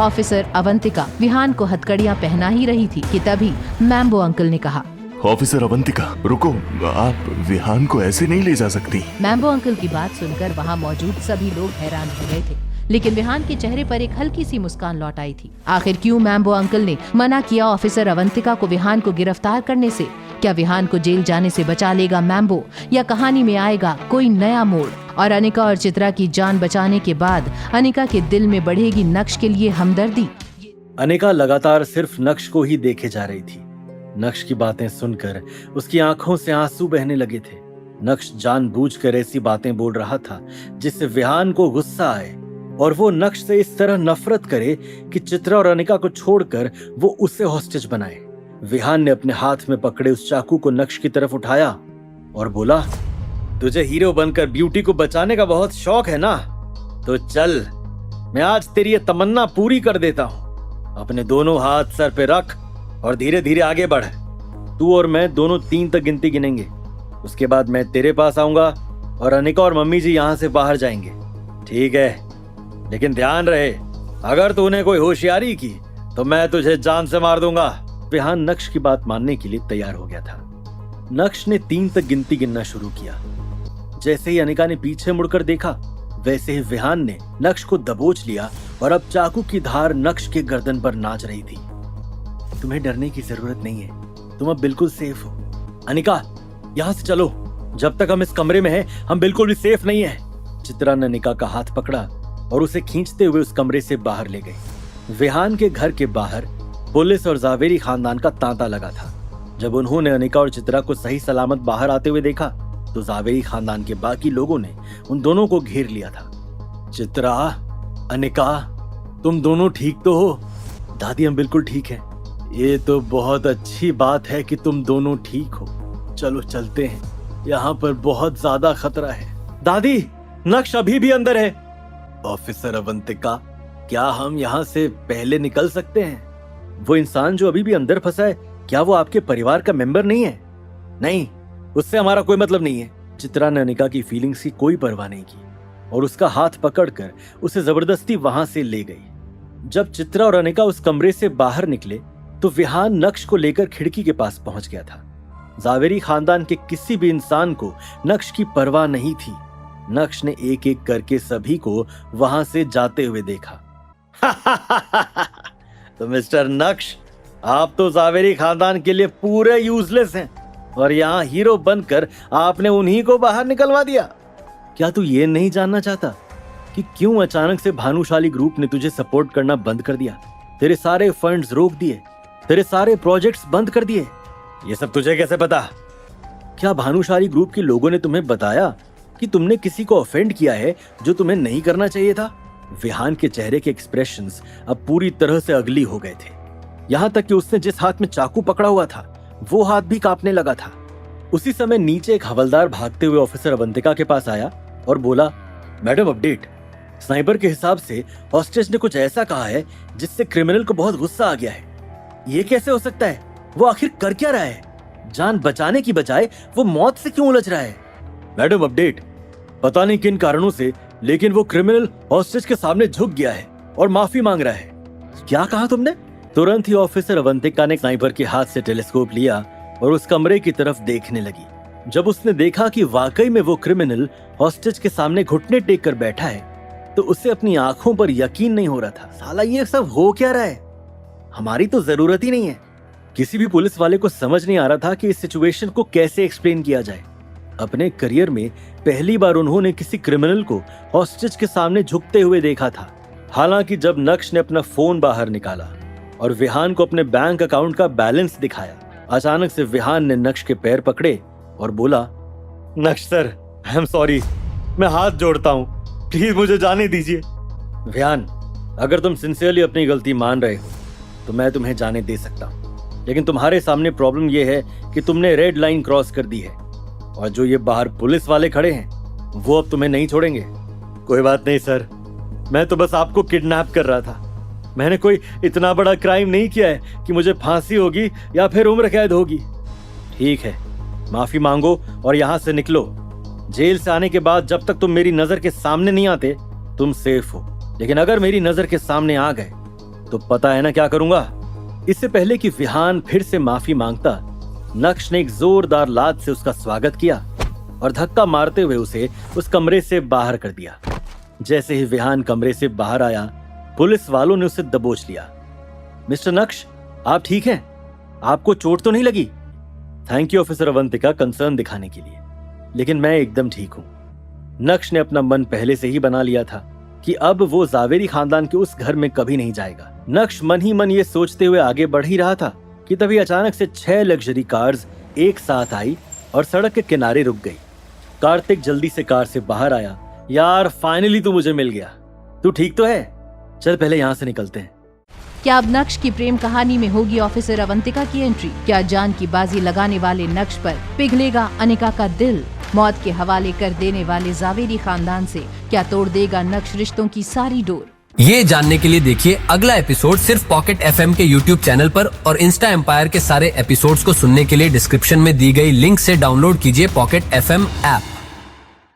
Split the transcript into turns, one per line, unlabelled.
Officer Avantika Vihaan को हथकड़ियां पहना ही रही थी कि तभी मैम्बो अंकल ने कहा,
ऑफिसर अवंतिका रुको, आप विहान को ऐसे नहीं ले जा सकती।
मैम्बो अंकल की बात सुनकर वहाँ मौजूद सभी लोग हैरान हो गए थे, लेकिन विहान के चेहरे पर एक हल्की सी मुस्कान लौट आई थी। आखिर क्यों मैम्बो अंकल ने मना किया ऑफिसर अवंतिका को विहान को गिरफ्तार करने से? क्या विहान को जेल जाने से बचा लेगा मैम्बो, या कहानी में आएगा कोई नया मोड़? और अनिका और चित्रा की जान बचाने के बाद अनिका के दिल में बढ़ेगी नक्श के लिए हमदर्दी।
अनिका लगातार सिर्फ नक्श को ही देखे जा रही थी। नक्श की बातें सुनकर उसकी आंखों से आंसू बहने लगे थे। नक्श जानबूझकर ऐसी बातें बोल रहा था जिससे विहान को गुस्सा आए और वो नक्श से इस तरह नफरत करे कि चित्रा और अनिका को छोड़कर वो उसे हॉस्टेज बनाए। विहान ने अपने हाथ में पकड़े उस चाकू को नक्श की तरफ उठाया और बोला, तुझे हीरो बनकर ब्यूटी को बचाने का बहुत शौक है ना? तो चल, मैं आज तेरी ये तमन्ना पूरी कर देता हूं। अपने दोनों हाथ सर पे रख और धीरे धीरे आगे बढ़। तू और मैं दोनों 3 तक गिनती गिनेंगे। उसके बाद मैं तेरे पास आऊंगा और अनिका और मम्मी जी यहां से बाहर जाएंगे, ठीक है? लेकिन ध्यान रहे, अगर तूने कोई होशियारी की तो मैं तुझे जान से मार दूंगा। विहान नक्श की बात मानने के लिए तैयार हो गया था। नक्श ने 3 तक गिनती गिनना शुरू किया। जैसे ही अनिका ने पीछे मुड़कर देखा, वैसे ही विहान ने नक्श को दबोच लिया और अब चाकू की धार नक्श के गर्दन पर नाच रही थी। तुम्हें डरने की जरूरत नहीं है, तुम अब बिल्कुल सेफ हो। अनिका, यहाँ से चलो, जब तक हम इस कमरे में हैं, हम बिल्कुल भी सेफ नहीं है। चित्रा ने अनिका का हाथ पकड़ा और उसे खींचते हुए उस कमरे से बाहर ले गई। विहान के घर के बाहर पुलिस और जावेरी खानदान का तांता लगा था। जब उन्होंने अनिका और चित्रा को सही सलामत बाहर आते हुए देखा तो जावेरी खानदान के बाकी लोगों ने उन दोनों को घेर लिया था। चित्रा, अनिका, तुम दोनों ठीक तो हो? दादी, हम बिल्कुल ठीक हैं। ये तो बहुत अच्छी बात है कि तुम दोनों ठीक हो। चलो चलते हैं, यहाँ पर बहुत ज्यादा खतरा है। दादी, नक्श अभी भी अंदर है। ऑफिसर अवंतिका, क्या हम यहाँ से पहले निकल सकते हैं? वो इंसान जो अभी भी अंदर फंसा है, क्या वो आपके परिवार का मेंबर नहीं है? नहीं, उससे हमारा कोई मतलब नहीं है। चित्रा ने अनिका की फीलिंग्स की कोई परवाह नहीं की और उसका हाथ पकड़कर उसे जबरदस्ती वहां से ले गई। जब चित्रा और अनिका उस कमरे से बाहर निकले तो विहान नक्श को लेकर खिड़की के पास पहुंच गया था। जावेरी खानदान के किसी भी इंसान को नक्श की परवाह नहीं थी। नक्श ने एक एक करके सभी को वहां से जाते हुए देखा। तो मिस्टर नक्श, आप तो जावेरी खानदान के लिए पूरे यूजलेस हैं और यहाँ हीरो बनकर आपने उन्हीं को बाहर निकलवा दिया। क्या तू ये नहीं जानना चाहता कि क्यों अचानक से भानुशाली ग्रुप ने तुझे सपोर्ट करना बंद कर दिया? तेरे सारे फंड्स रोक दिए, तेरे सारे प्रोजेक्ट्स बंद कर दिए। ये सब तुझे कैसे पता? क्या भानुशाली ग्रुप के लोगों ने तुम्हें बताया कि तुमने किसी को ऑफेंड किया है जो तुम्हें नहीं करना चाहिए था? विहान के चेहरे के एक्सप्रेशंस अब पूरी तरह से अगली हो गए थे। यहाँ तक कि उसने जिस हाथ में चाकू पकड़ा हुआ था वो हाथ भी कांपने लगा था। उसी समय नीचे एक हवलदार भागते हुए ऑफिसर अवंतिका के पास आया और बोला, मैडम अपडेट, स्नाइपर के हिसाब से हॉस्टेज ने कुछ ऐसा कहा है जिससे क्रिमिनल को बहुत गुस्सा आ गया है। ये कैसे हो सकता है? वो आखिर कर क्या रहा है? जान बचाने की बजाय वो मौत से क्यों उलझ रहा है? मैडम अपडेट, पता नहीं किन कारणों से, लेकिन वो क्रिमिनल हॉस्टेज के सामने झुक गया है और माफी मांग रहा है। क्या कहा तुमने? तुरंत ही ऑफिसर अवंतिका ने स्नाइपर के हाथ से टेलीस्कोप लिया और उस कमरे की तरफ देखने लगी। जब उसने देखा कि वाकई में वो क्रिमिनल हॉस्टेज के सामने घुटने टेक कर बैठा है तो उसे अपनी आंखों पर यकीन नहीं हो रहा था। साला ये सब हो क्या रहा है? हमारी तो जरूरत ही नहीं है। किसी भी पुलिस वाले को समझ नहीं आ रहा था कि इस सिचुएशन को कैसे एक्सप्लेन किया जाए। अपने करियर में पहली बार उन्होंने किसी क्रिमिनल को हॉस्टेज के सामने झुकते हुए देखा था। हालांकि जब नक्श ने अपना फोन बाहर निकाला और विहान को अपने बैंक अकाउंट का बैलेंस दिखाया, अचानक से विहान ने नक्श के पैर पकड़े और बोला, नक्श सर, आई एम सॉरी, मैं हाथ जोड़ता हूँ, प्लीज मुझे जाने दीजिए। विहान, अगर तुम सिंसियरली अपनी गलती मान रहे हो तो मैं तुम्हें जाने दे सकता हूँ, लेकिन तुम्हारे सामने प्रॉब्लम यह है कि तुमने रेड लाइन क्रॉस कर दी है और जो ये बाहर पुलिस वाले खड़े हैं वो अब तुम्हें नहीं छोड़ेंगे। कोई बात नहीं सर, मैं तो बस आपको किडनैप कर रहा था। मैंने कोई इतना बड़ा क्राइम नहीं किया है कि मुझे फांसी होगी या फिर उम्र कैद होगी। ठीक है, माफी मांगो और यहाँ से निकलो। जेल से आने के बाद जब तक तुम मेरी नजर के सामने नहीं आते तुम सेफ हो, लेकिन अगर मेरी नजर के सामने आ गए तो पता है ना क्या करूंगा। इससे पहले कि विहान फिर से माफी मांगता, नक्श ने एक जोरदार लात से उसका स्वागत किया और धक्का मारते हुए उसे उस कमरे से बाहर कर दिया। जैसे ही विहान कमरे से बाहर आया, पुलिस वालों ने उसे दबोच लिया। मिस्टर नक्श, आप ठीक हैं? आपको चोट तो नहीं लगी? Thank you officer Avantika concern दिखाने के लिए, लेकिन मैं एकदम ठीक हूं। नक्श ने अपना मन पहले से ही बना लिया था कि अब वो जावेरी खानदान के उस घर में कभी नहीं जाएगा। नक्श मन ही मन ये सोचते हुए आगे बढ़ ही रहा था कि तभी अचानक से 6 लग्जरी कार्स एक साथ आई और सड़क के किनारे रुक गई। कार्तिक जल्दी से कार से बाहर आया। यार, फाइनली तू मुझे मिल गया। तू ठीक तो है? चल पहले यहाँ से निकलते हैं।
क्या अब नक्श की प्रेम कहानी में होगी ऑफिसर अवंतिका की एंट्री? क्या जान की बाजी लगाने वाले नक्श पर पिघलेगा अनिका का दिल? मौत के हवाले कर देने वाले जावेरी खानदान से क्या तोड़ देगा नक्श रिश्तों की सारी डोर?
ये जानने के लिए देखिए अगला एपिसोड सिर्फ पॉकेट FM के YouTube चैनल पर, और इंस्टा एम्पायर के सारे एपिसोड्स को सुनने के लिए डिस्क्रिप्शन में दी गई लिंक से डाउनलोड कीजिए पॉकेट FM ऐप।